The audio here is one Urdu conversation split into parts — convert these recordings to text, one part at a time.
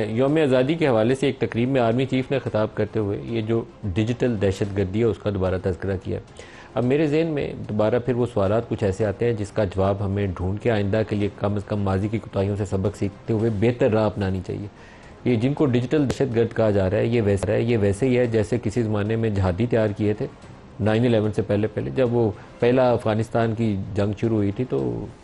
یوم آزادی کے حوالے سے ایک تقریب میں آرمی چیف نے خطاب کرتے ہوئے یہ جو ڈیجیٹل دہشت گردی ہے اس کا دوبارہ تذکرہ کیا. اب میرے ذہن میں دوبارہ پھر وہ سوالات کچھ ایسے آتے ہیں جس کا جواب ہمیں ڈھونڈ کے آئندہ کے لیے کم از کم ماضی کی کوتاہیوں سے سبق سیکھتے ہوئے بہتر راہ اپنانی چاہیے. یہ جن کو ڈیجیٹل دہشت گرد کہا جا رہا ہے یہ ویسے ہی ہے جیسے کسی زمانے میں جہادی تیار کیے تھے 9/11 سے پہلے جب وہ پہلا افغانستان کی جنگ شروع ہوئی تھی تو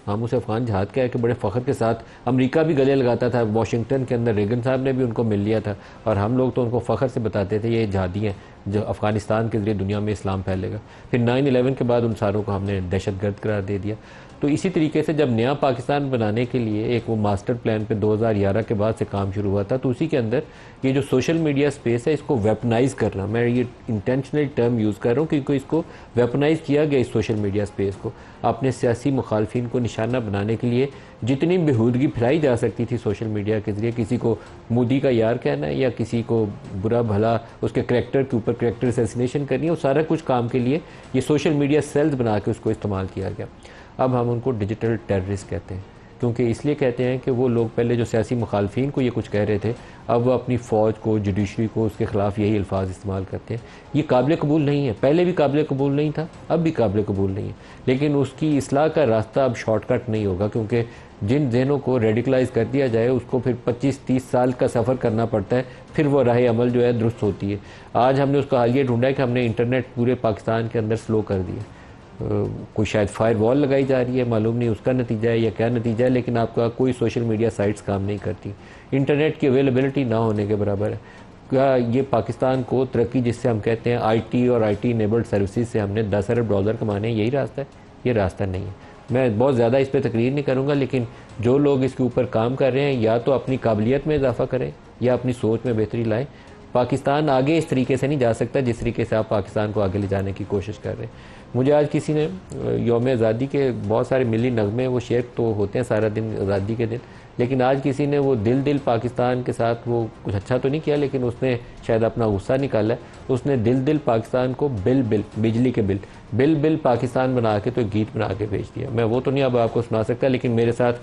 ہم اسے افغان جہاد کہہ کے بڑے فخر کے ساتھ امریکہ بھی گلے لگاتا تھا. واشنگٹن کے اندر ریگن صاحب نے بھی ان کو مل لیا تھا اور ہم لوگ تو ان کو فخر سے بتاتے تھے یہ جہادی ہیں جو افغانستان کے ذریعے دنیا میں اسلام پھیلے گا. پھر 9/11 کے بعد ان ساروں کو ہم نے دہشت گرد قرار دے دیا. تو اسی طریقے سے جب نیا پاکستان بنانے کے لیے ایک وہ ماسٹر پلان پہ 2011 کے بعد سے کام شروع ہوا تھا تو اسی کے اندر یہ جو سوشل میڈیا سپیس ہے اس کو ویپنائز کرنا، میں یہ انٹینشنل ٹرم یوز کر رہا ہوں کیونکہ اس کو ویپنائز کیا گیا اس سوشل میڈیا سپیس کو اپنے سیاسی مخالفین کو نشانہ بنانے کے لیے. جتنی بےہودگی پھیلائی جا سکتی تھی سوشل میڈیا کے ذریعے، کسی کو مودی کا یار کہنا ہے یا کسی کو برا بھلا اس کے کریکٹر کے اوپر کریکٹر اسیسینیشن کرنی ہے، وہ سارا کچھ کام کے لیے یہ سوشل میڈیا سیلز بنا کے اس کو استعمال کیا گیا. اب ہم ان کو ڈیجیٹل ٹیررسٹ کہتے ہیں کیونکہ اس لیے کہتے ہیں کہ وہ لوگ پہلے جو سیاسی مخالفین کو یہ کچھ کہہ رہے تھے اب وہ اپنی فوج کو جوڈیشری کو اس کے خلاف یہی الفاظ استعمال کرتے ہیں. یہ قابل قبول نہیں ہے، پہلے بھی قابل قبول نہیں تھا، اب بھی قابل قبول نہیں ہے، لیکن اس کی اصلاح کا راستہ اب شارٹ کٹ نہیں ہوگا کیونکہ جن ذہنوں کو ریڈیکلائز کر دیا جائے اس کو پھر 25-30 سال کا سفر کرنا پڑتا ہے پھر وہ راہ عمل جو ہے درست ہوتی ہے. آج ہم نے اس کا حل یہ ڈھونڈا ہے کہ ہم نے انٹرنیٹ پورے پاکستان کے اندر سلو کر دیا. کوئی شاید فائر وال لگائی جا رہی ہے، معلوم نہیں اس کا نتیجہ ہے یا کیا نتیجہ ہے، لیکن آپ کا کوئی سوشل میڈیا سائٹس کام نہیں کرتی. انٹرنیٹ کی اویلیبلٹی نہ ہونے کے برابر ہے. کیا یہ پاکستان کو ترقی جس سے ہم کہتے ہیں آئی ٹی اور آئی ٹی انیبلڈ سروسز سے ہم نے 10 ارب ڈالر کمانے ہیں، یہی راستہ ہے؟ یہ راستہ نہیں ہے. میں بہت زیادہ اس پہ تقریر نہیں کروں گا، لیکن جو لوگ اس کے اوپر کام کر رہے ہیں یا تو اپنی قابلیت میں اضافہ کریں یا اپنی سوچ میں بہتری لائیں. پاکستان آگے اس طریقے سے نہیں جا سکتا جس طریقے سے آپ پاکستان کو آگے لے جانے کی کوشش کر رہے ہیں. مجھے آج کسی نے یوم آزادی کے بہت سارے ملی نغمے وہ شیئر تو ہوتے ہیں سارا دن آزادی کے دن، لیکن آج کسی نے وہ دل پاکستان کے ساتھ وہ کچھ اچھا تو نہیں کیا لیکن اس نے شاید اپنا غصہ نکالا ہے. اس نے دل پاکستان کو بجلی کے بل پاکستان بنا کے تو گیت بنا کے بھیج دیا. میں وہ تو نہیں اب آپ کو سنا سکتا، لیکن میرے ساتھ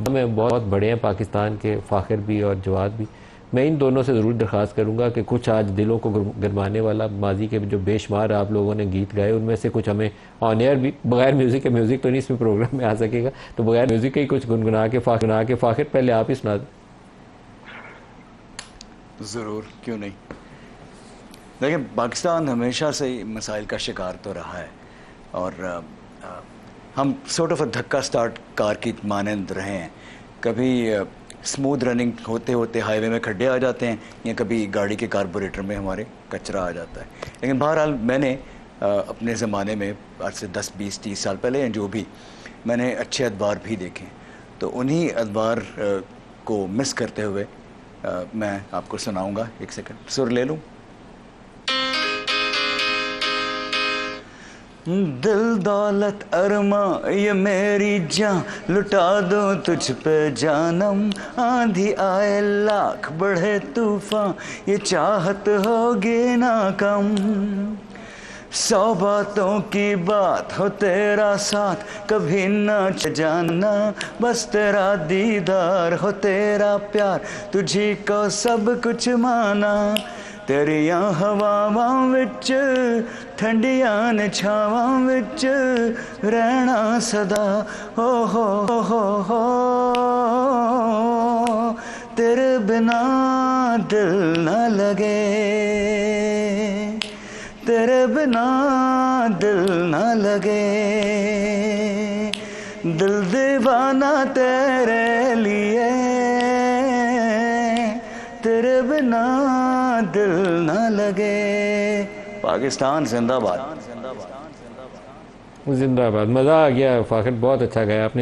میں بہت بڑے ہیں پاکستان کے، فاخر بھی اور جواد بھی. میں ان دونوں سے ضرور درخواست کروں گا کہ کچھ آج دلوں کو گرمانے والا ماضی کے جو بے شمار آپ لوگوں نے گیت گائے ان میں سے کچھ ہمیں آن ایئر بھی بغیر میوزک کے، میوزک تو نہیں اس میں پروگرام میں آ سکے گا، تو بغیر میوزک کے ہی کچھ گنگنا کے فاخر پہلے آپ ہی سنا دیں. ضرور، کیوں نہیں. دیکھیں پاکستان ہمیشہ سے مسائل کا شکار تو رہا ہے اور ہم سورٹ آف دھکا سٹارٹ کار کی مانند رہے ہیں. کبھی اسموتھ رننگ ہوتے ہوتے ہائی وے میں کھڈے آ جاتے ہیں یا کبھی گاڑی کے کاربوریٹر میں ہمارے کچرا آ جاتا ہے. لیکن بہرحال میں نے اپنے زمانے میں آج سے 10-20-30 سال پہلے جو بھی میں نے اچھے ادوار بھی دیکھے تو انہی ادوار کو مس کرتے ہوئے میں آپ کو سناؤں گا. ایک سیکنڈ سر لے لوں. دل دولت ارماں یہ میری جان لٹا دوں تجھ پہ جانم، آندھی آئے لاکھ بڑھے طوفان یہ چاہت ہوگی نا کم. 100 باتوں کی بات ہو تیرا ساتھ کبھی نہ جاننا، بس تیرا دیدار ہو تیرا پیار تجھی کو سب کچھ مانا. تیریاں ہواواں وچ ٹھنڈیاں نے چھاواں وچ رہنا صدا ہو تیرے بنا دل نہ لگے، تیرے بنا دل نہ لگے. دل دیوانہ تیرے لیے، تیرے بنا دل نہ لگے. پاکستان زندہ باد. زندہ باد. مزہ آ گیا فاخر، بہت اچھا گیا آپ نے.